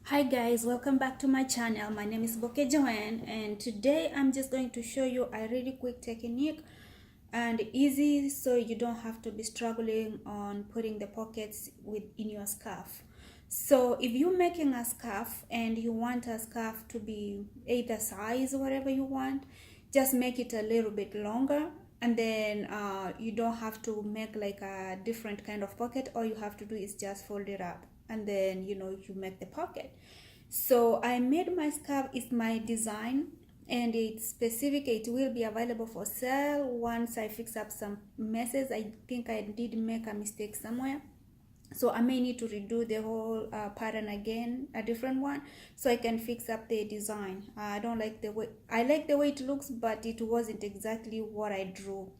Hi guys, welcome back to my channel. My name is Boke Joanne, and today I'm just going to show you a really quick technique and easy so you don't have to be struggling on putting the pockets in your scarf. So if you're making a scarf and you want a scarf to be either size or whatever you want, just make it a little bit longer, and then you don't have to make like a different kind of pocket. All you have to do is just fold it up, and then you make the pocket. So I made my scarf. It's my design, and it's specific. It will be available for sale once I fix up some messes. I think I did make a mistake somewhere, so I may need to redo the whole pattern again, a different one, so I can fix up the design. I don't like the way, I like the way it looks, but it wasn't exactly what I drew.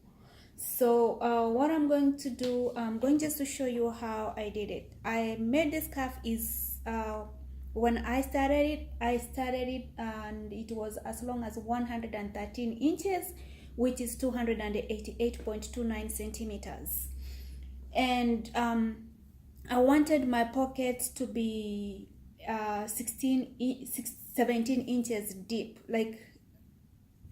So what I'm going to do, I'm going just to show you how I did it. I made this scarf is when I started it and it was as long as 113 inches, which is 288.29 centimeters. And I wanted my pockets to be 17 inches deep. Like,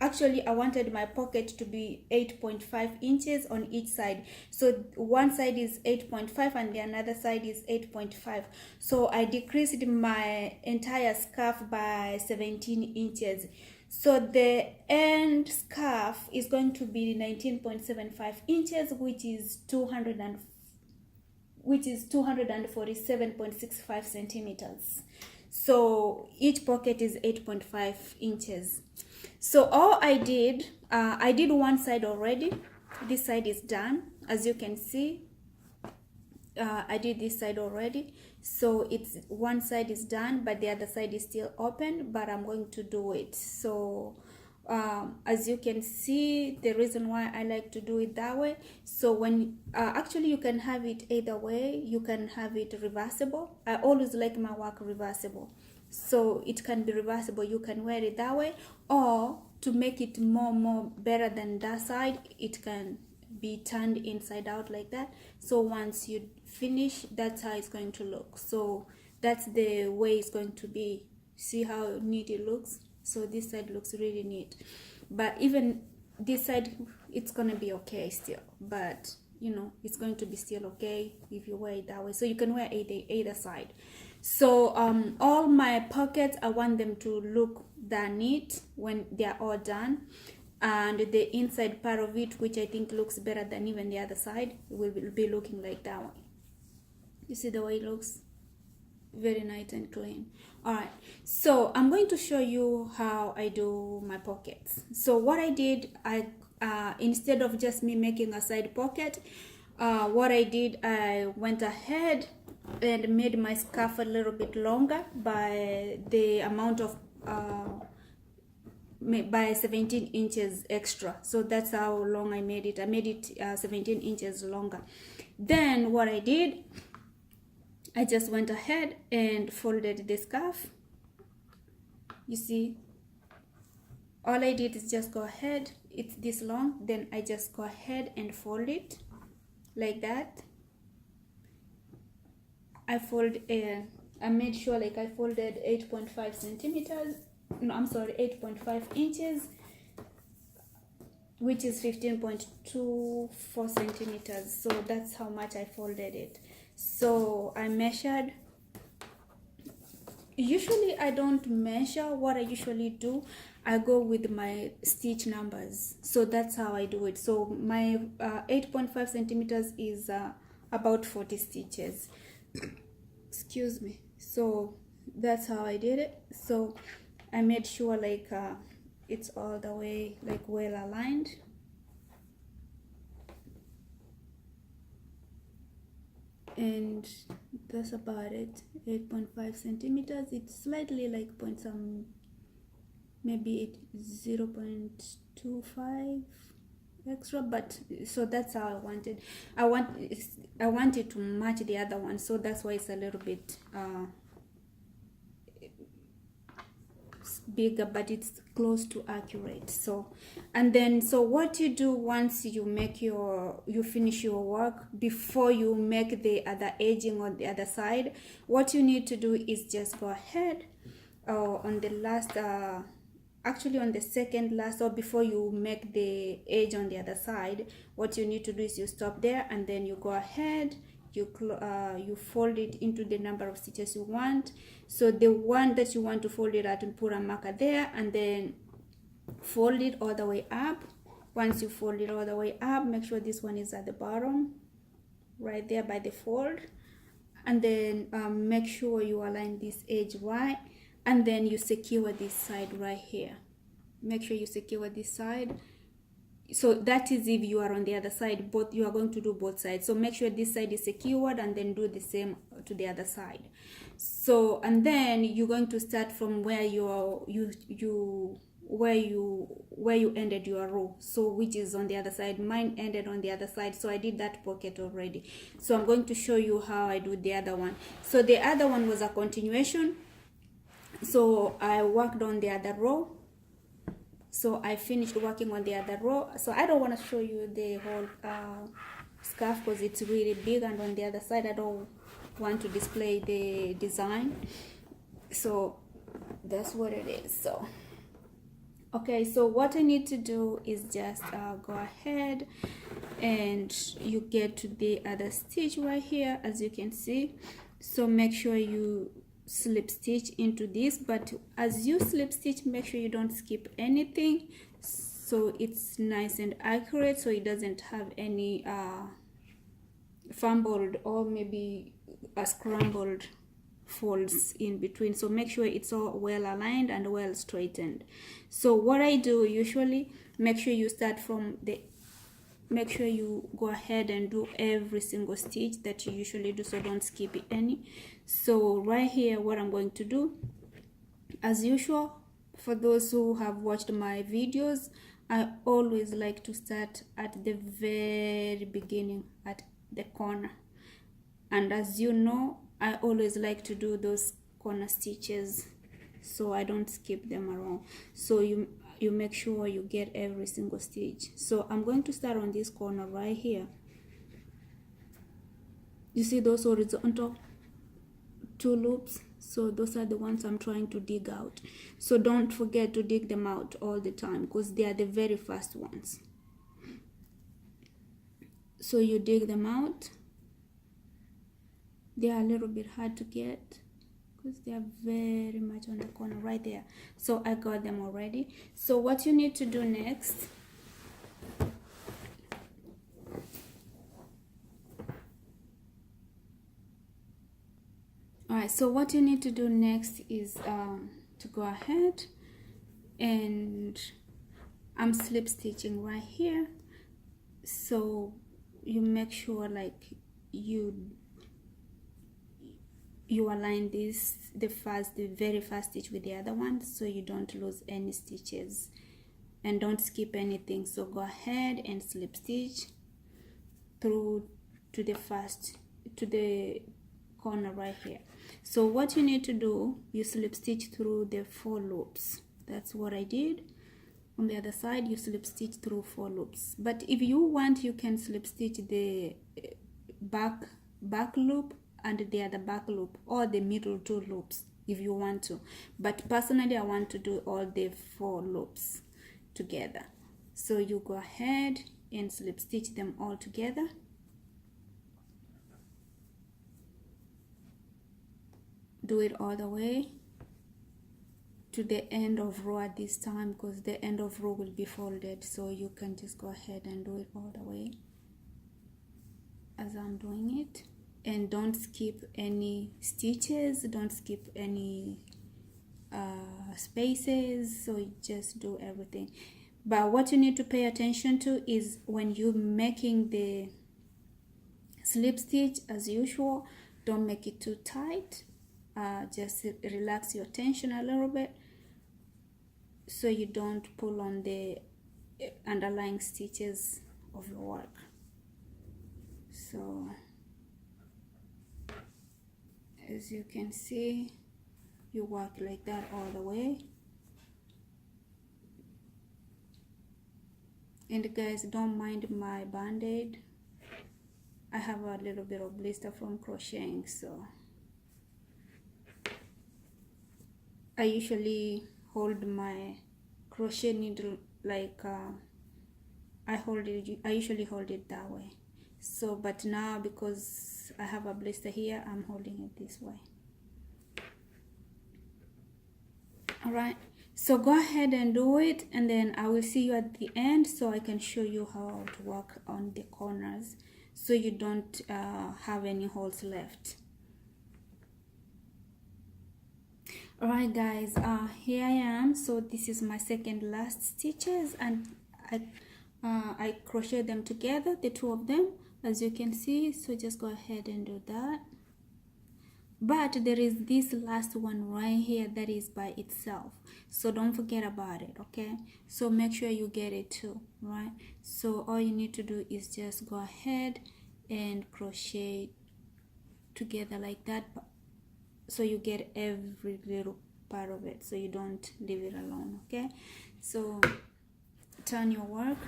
actually, I wanted my pocket to be 8.5 inches on each side. So one side is 8.5 and the another side is 8.5. So I decreased my entire scarf by 17 inches. So the end scarf is going to be 19.75 inches, which is 247.65 centimeters. So each pocket is 8.5 inches. So all I did one side already. This side is done, as you can see. I did this side already, so it's one side is done, but the other side is still open, but I'm going to do it. So as you can see, the reason why I like to do it that way, so when actually you can have it either way. You can have it reversible. I always like my work reversible, so it can be reversible. You can wear it that way, or to make it more better than that side, it can be turned inside out like that. So once you finish, that's how it's going to look. So that's the way it's going to be. See how neat it looks? So this side looks really neat, but even this side, it's gonna be okay still, but it's going to be still okay if you wear it that way. So you can wear either side. So all my pockets, I want them to look that neat when they're all done, and the inside part of it, which I think looks better than even the other side, will be looking like that one. You see the way it looks? Very nice and clean. All right, so I'm going to show you how I do my pockets. So what I did, I instead of just me making a side pocket, what I did, I went ahead and made my scarf a little bit longer by the amount of by 17 inches extra. So that's how long I made it. I made it 17 inches longer. Then what I did, I just went ahead and folded the scarf. You see, all I did is just go ahead, it's this long, then I just go ahead and fold it like that. I made sure like I folded 8.5 centimeters. No, I'm sorry, 8.5 inches, which is 15.24 centimeters. So that's how much I folded it. So I measured. Usually I don't measure. What I usually do, I go with my stitch numbers. So that's how I do it. So my 8.5 centimeters is about 40 stitches. Excuse me. So that's how I did it. So I made sure like it's all the way like well aligned. And that's about it. 8.5 centimeters. It's slightly like point some, maybe 0.25 extra, but so that's how I wanted. I wanted to match the other one, so that's why it's a little bit bigger, but it's close to accurate. So, and then so what you do once you finish your work, before you make the other edging on the other side, what you need to do is just go ahead on the last actually on the second last, or before you make the edge on the other side, what you need to do is you stop there, and then you go ahead, you fold it into the number of stitches you want. So the one that you want to fold it at, and put a marker there, and then fold it all the way up. Once you fold it all the way up, make sure this one is at the bottom right there by the fold, and then make sure you align this edge right, and then you secure this side right here. Make sure you secure this side. So that is if you are on the other side, both you are going to do both sides. So make sure this side is secured, and then do the same to the other side. So, and then you're going to start from where you ended your row, so which is on the other side. Mine ended on the other side, so I did that pocket already. So I'm going to show you how I do the other one. So the other one was a continuation, so I worked on the other row. So I finished working on the other row. So I don't want to show you the whole scarf because it's really big, and on the other side I don't want to display the design. So that's what it is. So okay, so what I need to do is just go ahead, and you get to the other stitch right here, as you can see. So make sure you slip stitch into this, but as you slip stitch, make sure you don't skip anything, so it's nice and accurate, so it doesn't have any fumbled or maybe a scrambled folds in between. So make sure it's all well aligned and well straightened. So what I do usually, make sure you start from the make sure you go ahead and do every single stitch that you usually do, so don't skip any. So right here, what I'm going to do, as usual, for those who have watched my videos, I always like to start at the very beginning at the corner, and as you know, I always like to do those corner stitches, so I don't skip them around. So you make sure you get every single stitch. So I'm going to start on this corner right here. You see those horizontal 2 loops? So those are the ones I'm trying to dig out. So don't forget to dig them out all the time, because they are the very first ones. So you dig them out. They are a little bit hard to get because they are very much on the corner right there. So I got them already. So what you need to do next, so what you need to do next is to go ahead, and I'm slip stitching right here. So you make sure like you align this, the very first stitch with the other one, so you don't lose any stitches, and don't skip anything. So go ahead and slip stitch through to the corner right here. So what you need to do, you slip stitch through the 4 loops. That's what I did. On the other side, you slip stitch through 4 loops, but if you want, you can slip stitch the back loop and the other back loop, or the middle 2 loops if you want to, but personally I want to do all the 4 loops together. So you go ahead and slip stitch them all together. Do it all the way to the end of row at this time, because the end of row will be folded, so you can just go ahead and do it all the way as I'm doing it. And don't skip any stitches, don't skip any spaces, so you just do everything. But what you need to pay attention to is when you're making the slip stitch, as usual, don't make it too tight. Just relax your tension a little bit, so you don't pull on the underlying stitches of your work. So as you can see, you work like that all the way. And guys, don't mind my band-aid. I have a little bit of blister from crocheting, so I usually hold my crochet needle like I usually hold it that way. So but now because I have a blister here, I'm holding it this way. All right, so go ahead and do it, and then I will see you at the end so I can show you how to work on the corners so you don't have any holes left. All right guys, here I am. So this is my second last stitches, and I crochet them together, the two of them, as you can see. So just go ahead and do that. But there is this last one right here that is by itself, so don't forget about it, okay? So make sure you get it too, right? So all you need to do is just go ahead and crochet together like that, so you get every little part of it, so you don't leave it alone, okay? So turn your work.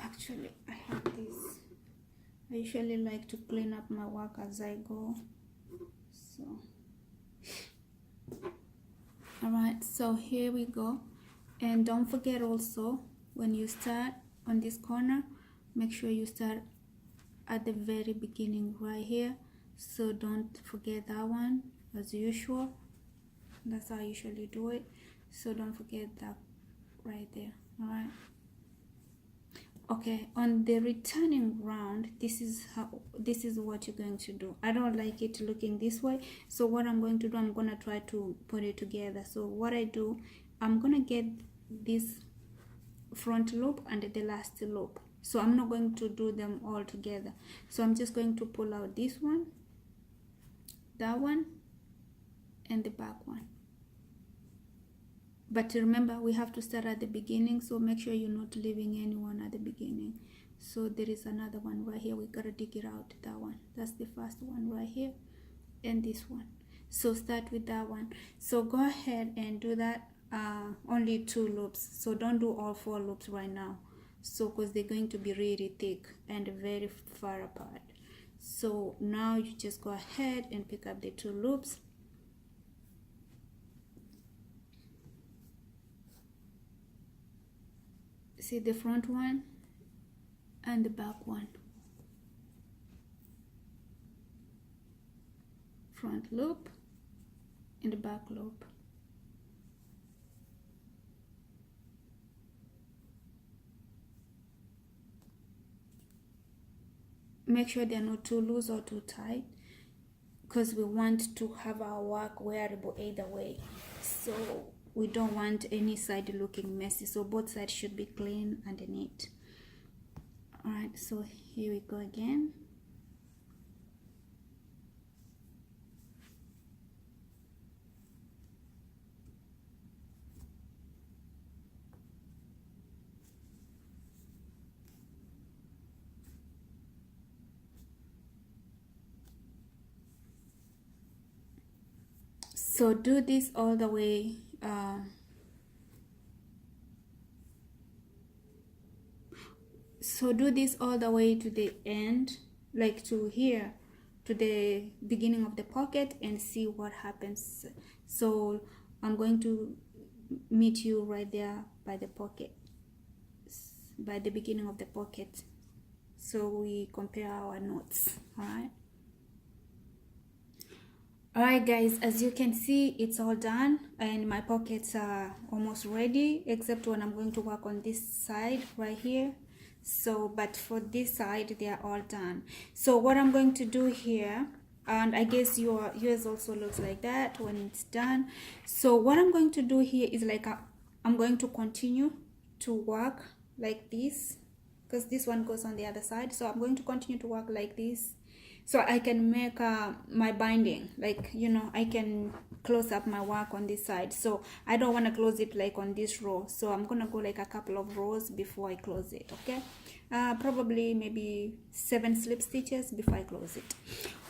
Actually, I have this. I usually like to clean up my work as I go. So all right, so here we go. And don't forget also, when you start on this corner, make sure you start at the very beginning right here. So don't forget that one, as usual. That's how I usually do it, so don't forget that right there. All right, okay, on the returning round, this is what you're going to do. I don't like it looking this way, so what I'm going to do, I'm going to try to put it together. So what I do, I'm going to get this front loop and the last loop, so I'm not going to do them all together. So I'm just going to pull out this one, that one, and the back one. But remember, we have to start at the beginning, so make sure you're not leaving anyone at the beginning. So there is another one right here, we gotta dig it out. That one, that's the first one right here, and this one. So start with that one. So go ahead and do that. Only 2 loops, so don't do all 4 loops right now, so because they're going to be really thick and very far apart. So now you just go ahead and pick up the 2 loops. See the front one and the back one. Front loop and the back loop. Make sure they're not too loose or too tight, because we want to have our work wearable either way. So we don't want any side looking messy, so both sides should be clean and neat. All right, so here we go again. So do this all the way. So do this all the way to the end, like to here, to the beginning of the pocket, and see what happens. So I'm going to meet you right there by the pocket, by the beginning of the pocket, so we compare our notes. All right guys, as you can see, it's all done and my pockets are almost ready, except when I'm going to work on this side right here. So but for this side, they are all done. So what I'm going to do here, and I guess yours also looks like that when it's done. So what I'm going to do here is like I'm going to continue to work like this, because this one goes on the other side. So I'm going to continue to work like this, so I can make my binding, like, you know, I can close up my work on this side. So I don't want to close it like on this row, so I'm gonna go like a couple of rows before I close it. Okay, probably maybe 7 slip stitches before I close it.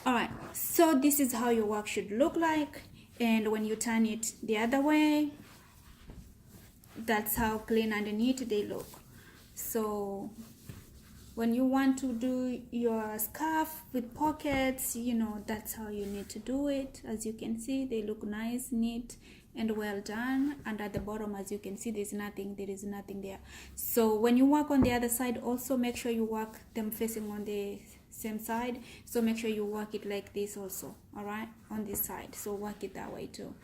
All right, so this is how your work should look like, and when you turn it the other way, that's how clean and neat they look. So when you want to do your scarf with pockets, you know, that's how you need to do it. As you can see, they look nice, neat, and well done. And at the bottom, as you can see, there is nothing there. So when you work on the other side, also make sure you work them facing on the same side. So make sure you work it like this also, all right, on this side. So work it that way too.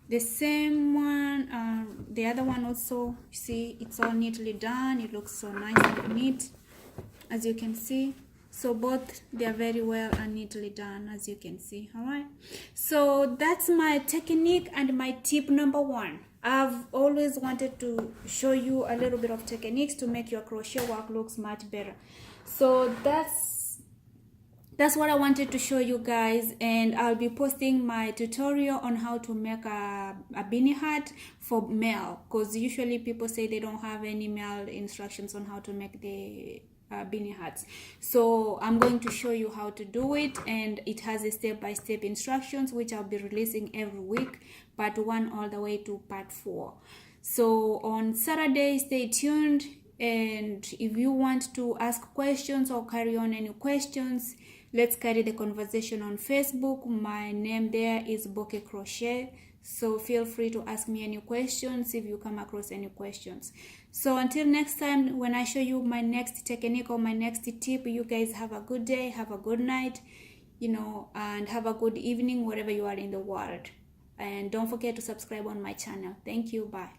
The same one, the other one also, see, it's all neatly done. It looks so nice and neat, as you can see. So both, they are very well and neatly done, as you can see. All right, so that's my technique and my tip number 1. I've always wanted to show you a little bit of techniques to make your crochet work looks much better. So that's what I wanted to show you guys, and I'll be posting my tutorial on how to make a beanie hat for male, because usually people say they don't have any male instructions on how to make the beanie hats. So I'm going to show you how to do it, and it has a step-by-step instructions which I'll be releasing every week, part 1 all the way to part 4. So on Saturday, stay tuned, and if you want to ask questions or carry on any questions, let's carry the conversation on Facebook. My name there is Boke Crochet. So feel free to ask me any questions if you come across any questions. So until next time, when I show you my next technique or my next tip, you guys have a good day, have a good night, you know, and have a good evening wherever you are in the world. And don't forget to subscribe on my channel. Thank you. Bye.